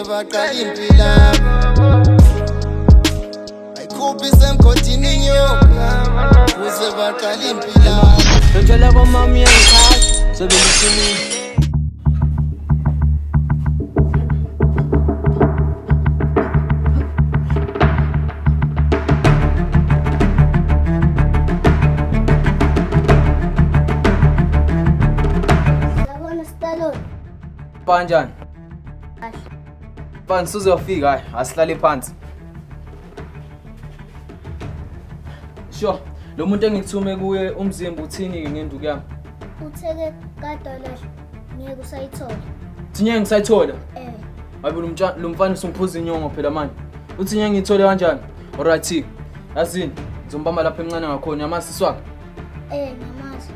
kuze baqala impilo ayikhuphi semgodini inyoka kuze baqala impilo ngitshela kwamama yangikhaya sebengisinile. Kanjani? Phansi uzofika hayi asihlale phansi. Sho, lo muntu engithume kuye umzimba uthini ngenduku yami? Utheke kaDollar ngeke usayithola. Thinya ngisayithola? Hayi lo mfana umphuza inyongo phela manje. Uthi nyanga ngithole kanjani? Alright. Yazini, ngizombamba lapha encane ngakhona yamasiswa. Ngamazi.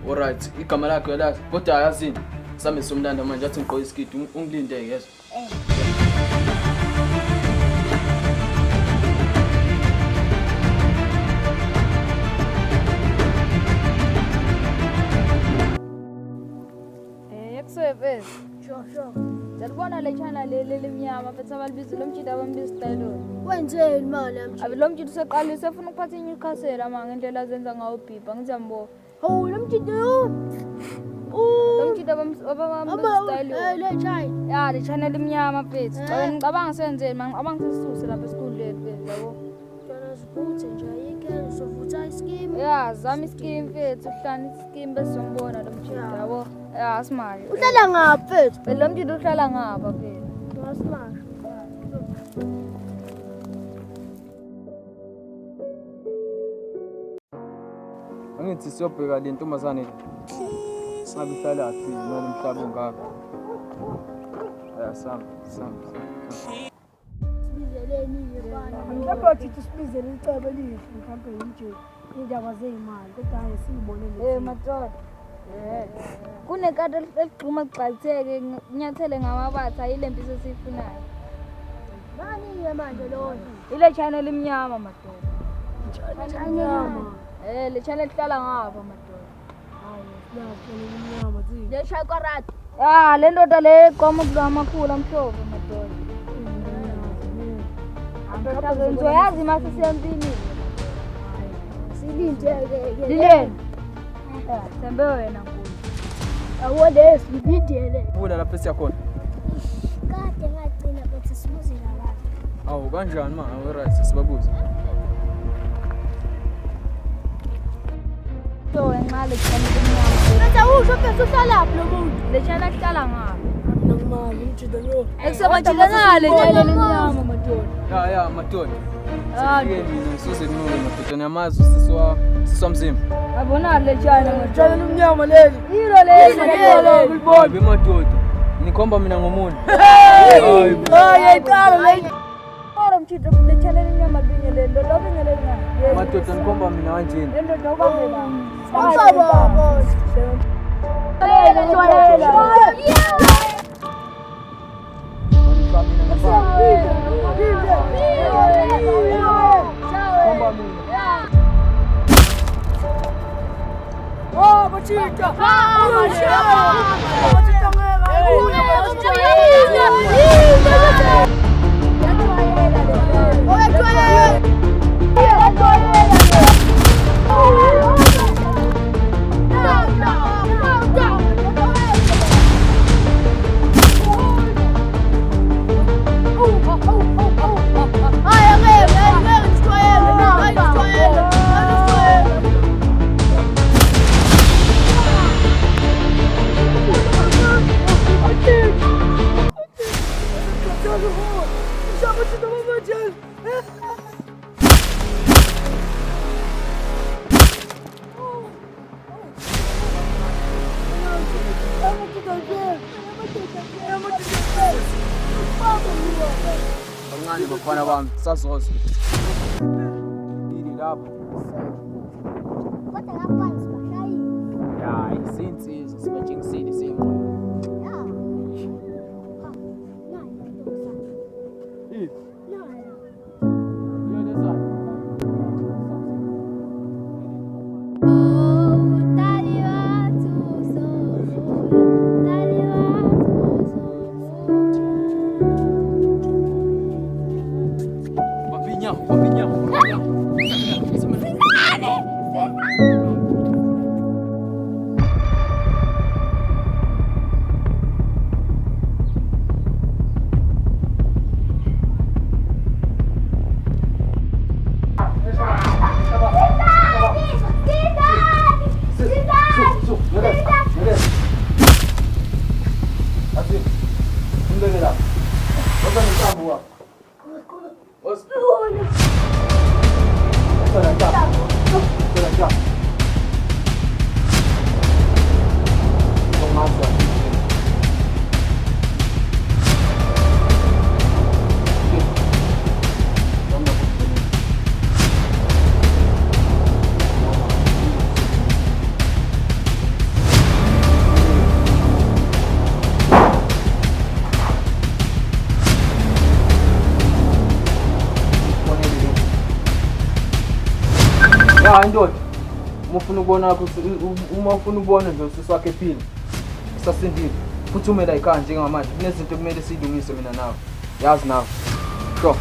Alright, igama lakho uyalazi. Kodwa yazini, sami somlando manje athi ngiqoqa isikidi ungilinde yezwa. Service. Sure. Dalibona le channel lelimnyama bethu abalibiza lo mjida abambiza style. Wenzeni manje amjida? Abe lo mjida useqalisa ufuna ukuphatha iNewcastle ama ngendlela azenza ngawo bhibha ngizambo. Hawu lo mjida yo. Lo mjida abambiza style. Le channel. Ya le channel lemnyama bethu. Cha ngicabanga senzeni manje abangisisuse lapha esikoleni bethu yabo. Jona sibuthe nje ayike sovutha ischeme. Ya zama ischeme bethu uhlana ischeme besombona lo mjida yabo. Ya simanje. Uhlala ngaphi bethu? Lo mjida uhlala ngapha bethu. Wasimanje. Angithi siyobheka le ntombazane le. Ngabe ihlala phi noma umhlaba ongaka? Sam. Sibizeleni yebani. Ngiyabona ukuthi sibizele icebo elihle mhlawumbe nje indaba zezimali kodwa hayi siyibonele. Madoda. Kunekati eligquma gxalitheke nyathele ngamabatha ayilempisi esifunayo. Nani manje lo? Ile channel imnyama madoda. Anyama. Le channel ihlala ngapha madoda. Siyabona inyama Le shakarati. Le ndoda le qoma kulamakhulu amhlophe madoda. Angathi ngizoyazi mase siyempini. Silindeke. Lileni. Sembe wena nkulu. Awode sibidele. Bula lapha siyakhona. Kade ngagcina bethi sibuzela lapha. Awu kanjani ma? Alright, sibabuze. So enqale channel imnyama. Bethu usho bese uhlala lo muntu. Le channel ihlala ngapha. nomali umjida lo. Ekusebenzela ngale channel imnyama madoda. Ya madoda. Sifike mina ngisuze nginuke madoda namazi siswa mzimba. Abona le channel Tshela umnyama leli. Hilo leli. Hayi madoda. Nikhomba mina ngomuntu. Iqala le. Ora mchito le channel imnyama bingelele lo bingelele na. Madoda nikhomba mina kanjeni. Le ndoda ubambela. Baba. Khomba mina. Oh, bachita. Kancane bafana bami sazoza. Yini lapha? Kodwa ngaphansi bashayi. Ya, izinsizwa sibatshengisile singqo. Ya. Ha. Nani ndosa? Yini? Nani. Yena sana. Tali watu so. Ya ndoda. Uma ufuna ukubona nje usisi wakhe ephila. Isasindile. Futhi umela ikhaya njengamanje. Kunezinto kumele sidlungise mina nawe. Yazi nawe. Sho.